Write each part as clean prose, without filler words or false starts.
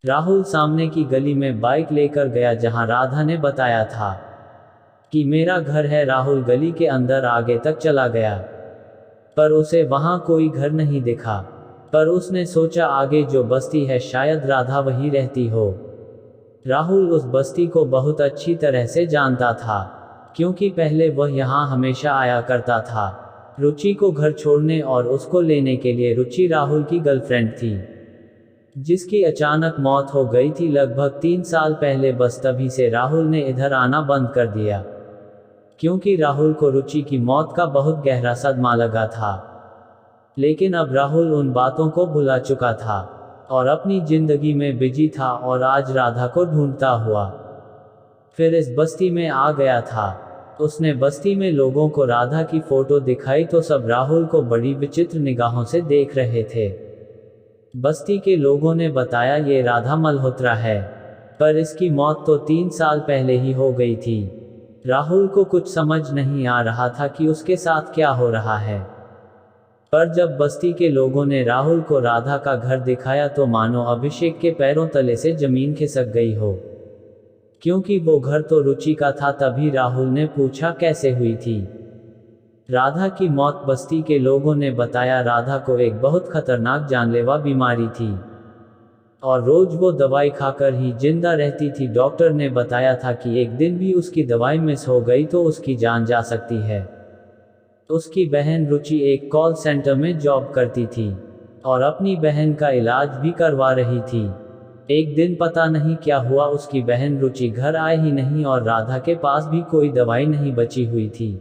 राहुल सामने की गली में बाइक लेकर गया जहां राधा ने बताया था कि मेरा घर है। राहुल गली के अंदर आगे तक चला गया, पर उसे वहां कोई घर नहीं दिखा। पर उसने सोचा आगे जो बस्ती है शायद राधा वहीं रहती हो। राहुल उस बस्ती को बहुत अच्छी तरह से जानता था, क्योंकि पहले वह यहाँ हमेशा आया करता था। रुचि को घर छोड़ने और उसको लेने के लिए रुचि राहुल की गर्लफ्रेंड थी, जिसकी अचानक मौत हो गई थी लगभग 3 साल पहले। बस तभी से राहुल ने इधर आना बंद कर दिया, क्योंकि राहुल को रुचि की मौत का बहुत गहरा सदमा लगा था। लेकिन अब राहुल उन बातों को भुला चुका था और अपनी जिंदगी में बिजी था, और आज राधा को ढूंढता हुआ फिर इस बस्ती में आ गया था। उसने बस्ती में लोगों को राधा की फोटो दिखाई तो सब राहुल को बड़ी विचित्र निगाहों से देख रहे थे। बस्ती के लोगों ने बताया ये राधा मल्होत्रा है, पर इसकी मौत तो 3 साल पहले ही हो गई थी। राहुल को कुछ समझ नहीं आ रहा था कि उसके साथ क्या हो रहा है। पर जब बस्ती के लोगों ने राहुल को राधा का घर दिखाया तो मानो अभिषेक के पैरों तले से जमीन खिसक गई हो, क्योंकि वो घर तो रुचि का था। तभी राहुल ने पूछा कैसे हुई थी राधा की मौत। बस्ती के लोगों ने बताया राधा को एक बहुत खतरनाक जानलेवा बीमारी थी, और रोज वो दवाई खाकर ही जिंदा रहती थी। डॉक्टर ने बताया था कि एक दिन भी उसकी दवाई मिस हो गई तो उसकी जान जा सकती है। उसकी बहन रुचि एक कॉल सेंटर में जॉब करती थी और अपनी बहन का इलाज भी करवा रही थी। एक दिन पता नहीं क्या हुआ, उसकी बहन रुचि घर आए ही नहीं और राधा के पास भी कोई दवाई नहीं बची हुई थी,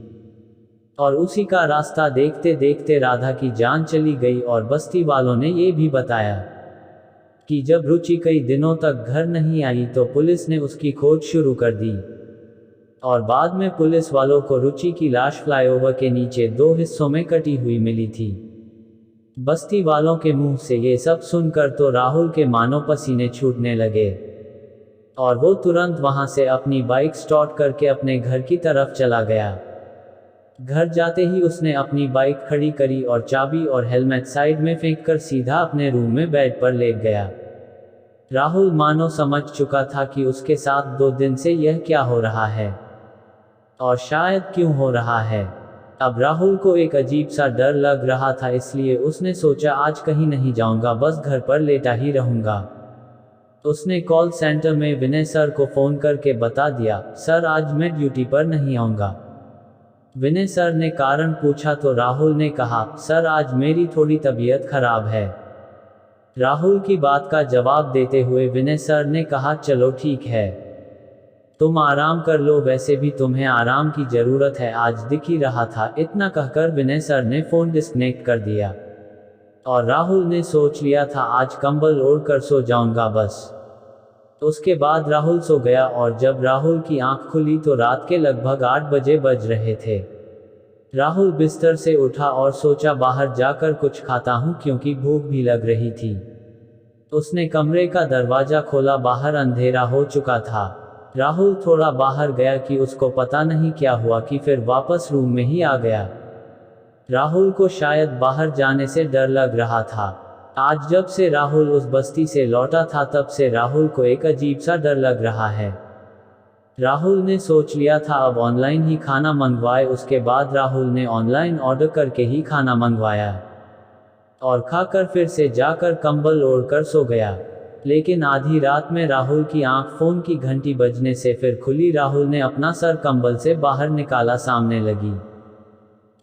और उसी का रास्ता देखते देखते राधा की जान चली गई। और बस्ती वालों ने ये भी बताया कि जब रुचि कई दिनों तक घर नहीं आई तो पुलिस ने उसकी खोज शुरू कर दी, और बाद में पुलिस वालों को रुचि की लाश फ्लाईओवर के नीचे 2 हिस्सों में कटी हुई मिली थी। बस्ती वालों के मुंह से ये सब सुनकर तो राहुल के मानो पसीने छूटने लगे, और वो तुरंत वहां से अपनी बाइक स्टार्ट करके अपने घर की तरफ चला गया। घर जाते ही उसने अपनी बाइक खड़ी करी और चाबी और हेलमेट साइड में फेंककर सीधा अपने रूम में बेड पर लेट गया। राहुल मानो समझ चुका था कि उसके साथ 2 दिन से यह क्या हो रहा है, और शायद क्यों हो रहा है। अब राहुल को एक अजीब सा डर लग रहा था, इसलिए उसने सोचा आज कहीं नहीं जाऊंगा, बस घर पर लेटा ही रहूंगा। उसने कॉल सेंटर में विनय सर को फोन करके बता दिया, सर आज मैं ड्यूटी पर नहीं आऊंगा। विनय सर ने कारण पूछा तो राहुल ने कहा, सर आज मेरी थोड़ी तबीयत खराब है। राहुल की बात का जवाब देते हुए विनय सर ने कहा, चलो ठीक है, तुम आराम कर लो, वैसे भी तुम्हें आराम की जरूरत है, आज दिख ही रहा था। इतना कहकर विनय सर ने फोन डिस्कनेक्ट कर दिया, और राहुल ने सोच लिया था आज कंबल ओढ़कर सो जाऊंगा बस। उसके बाद राहुल सो गया, और जब राहुल की आंख खुली तो रात के लगभग 8 बजे बज रहे थे। राहुल बिस्तर से उठा और सोचा बाहर जाकर कुछ खाता हूं, क्योंकि भूख भी लग रही थी। उसने कमरे का दरवाजा खोला, बाहर अंधेरा हो चुका था। राहुल थोड़ा बाहर गया कि उसको पता नहीं क्या हुआ कि फिर वापस रूम में ही आ गया। राहुल को शायद बाहर जाने से डर लग रहा था। आज जब से राहुल उस बस्ती से लौटा था तब से राहुल को एक अजीब सा डर लग रहा है। राहुल ने सोच लिया था अब ऑनलाइन ही खाना मंगवाए। उसके बाद राहुल ने ऑनलाइन ऑर्डर करके ही खाना मंगवाया, और खाकर फिर से जाकर कंबल ओढ़कर सो गया। लेकिन आधी रात में राहुल की आंख फोन की घंटी बजने से फिर खुली। राहुल ने अपना सर कंबल से बाहर निकाला, सामने लगी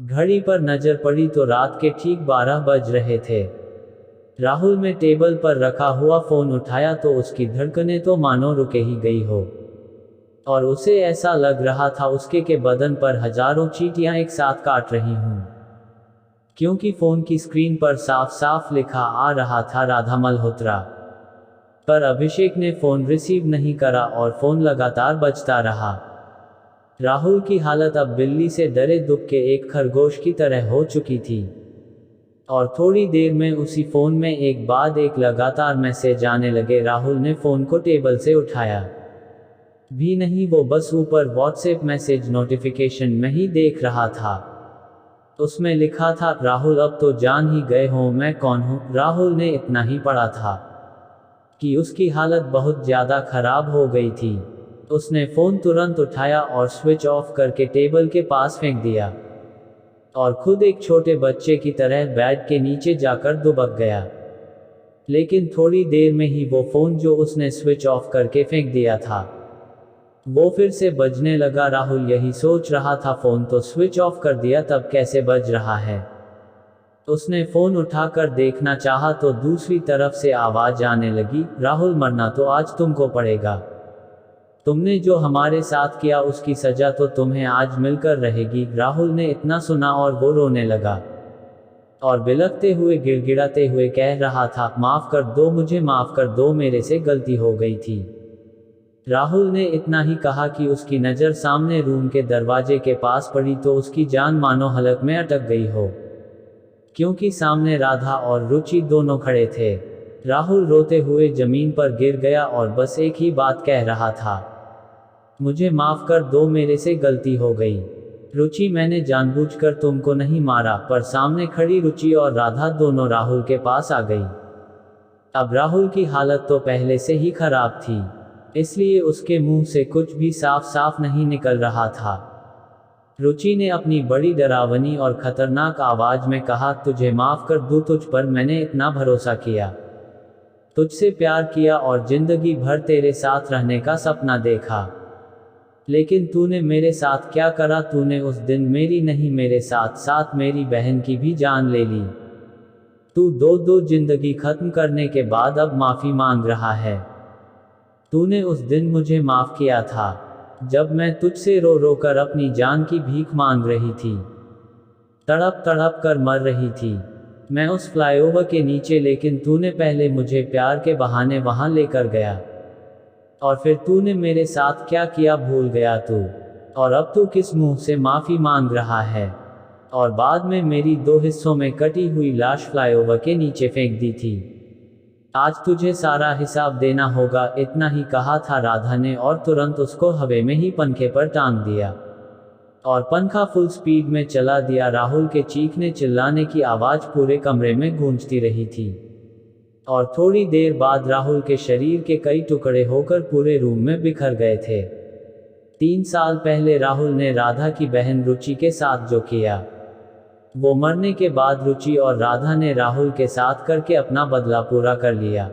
घड़ी पर नजर पड़ी तो रात के ठीक 12 बज रहे थे। राहुल में टेबल पर रखा हुआ फोन उठाया तो उसकी धड़कनें तो मानो रुके ही गई हो, और उसे ऐसा लग रहा था उसके के बदन पर हजारों चींटियां एक साथ काट रही हूं, क्योंकि फोन की स्क्रीन पर साफ साफ लिखा आ रहा था राधा मल्होत्रा। पर अभिषेक ने फोन रिसीव नहीं करा और फोन लगातार बजता रहा। राहुल की हालत अब बिल्ली से डरे दुख के एक खरगोश की तरह हो चुकी थी, और थोड़ी देर में उसी फोन में एक बाद एक लगातार मैसेज आने लगे। राहुल ने फोन को टेबल से उठाया भी नहीं, वो बस ऊपर व्हाट्सएप मैसेज नोटिफिकेशन में ही देख रहा था। उसमें लिखा था, राहुल अब तो जान ही गए हो मैं कौन हूं। राहुल ने इतना ही पढ़ा था। कि उसकी हालत बहुत ज़्यादा खराब हो गई थी। उसने फ़ोन तुरंत उठाया और स्विच ऑफ करके टेबल के पास फेंक दिया और खुद एक छोटे बच्चे की तरह बेड के नीचे जाकर दुबक गया। लेकिन थोड़ी देर में ही वो फ़ोन जो उसने स्विच ऑफ करके फेंक दिया था, वो फिर से बजने लगा। राहुल यही सोच रहा था, फ़ोन तो स्विच ऑफ कर दिया, तब कैसे बज रहा है। उसने फ़ोन उठाकर देखना चाहा तो दूसरी तरफ से आवाज़ आने लगी, राहुल मरना तो आज तुमको पड़ेगा। तुमने जो हमारे साथ किया उसकी सज़ा तो तुम्हें आज मिलकर रहेगी। राहुल ने इतना सुना और वो रोने लगा और बिलखते हुए गिड़गिड़ाते हुए कह रहा था, माफ़ कर दो मुझे, माफ़ कर दो, मेरे से गलती हो गई थी। राहुल ने इतना ही कहा कि उसकी नज़र सामने रूम के दरवाजे के पास पड़ी तो उसकी जान मानो हलक में अटक गई हो, क्योंकि सामने राधा और रुचि दोनों खड़े थे। राहुल रोते हुए ज़मीन पर गिर गया और बस एक ही बात कह रहा था, मुझे माफ़ कर दो, मेरे से गलती हो गई। रुचि, मैंने जानबूझकर तुमको नहीं मारा। पर सामने खड़ी रुचि और राधा दोनों राहुल के पास आ गई। अब राहुल की हालत तो पहले से ही खराब थी, इसलिए उसके मुंह से कुछ भी साफ साफ नहीं निकल रहा था। रुचि ने अपनी बड़ी डरावनी और खतरनाक आवाज में कहा, तुझे माफ़ कर दूं, तुझ पर मैंने इतना भरोसा किया, तुझसे प्यार किया और जिंदगी भर तेरे साथ रहने का सपना देखा। लेकिन तूने मेरे साथ क्या करा। तूने उस दिन मेरी नहीं, मेरे साथ साथ मेरी बहन की भी जान ले ली। तू दो जिंदगी खत्म करने के बाद अब माफ़ी मांग रहा है। तूने उस दिन मुझे माफ़ किया था जब मैं तुझसे रो रो कर अपनी जान की भीख मांग रही थी, तड़प तड़प कर मर रही थी मैं उस फ्लाईओवर के नीचे, लेकिन तूने पहले मुझे प्यार के बहाने वहां लेकर गया और फिर तूने मेरे साथ क्या किया भूल गया तू। और अब तू किस मुंह से माफ़ी मांग रहा है। और बाद में मेरी 2 हिस्सों में कटी हुई लाश फ्लाईओवर के नीचे फेंक दी थी। आज तुझे सारा हिसाब देना होगा। इतना ही कहा था राधा ने और तुरंत उसको हवा में ही पंखे पर टांग दिया और पंखा फुल स्पीड में चला दिया। राहुल के चीखने चिल्लाने की आवाज़ पूरे कमरे में गूंजती रही थी और थोड़ी देर बाद राहुल के शरीर के कई टुकड़े होकर पूरे रूम में बिखर गए थे। 3 साल पहले राहुल ने राधा की बहन रुचि के साथ जो किया, वो मरने के बाद रुचि और राधा ने राहुल के साथ करके अपना बदला पूरा कर लिया।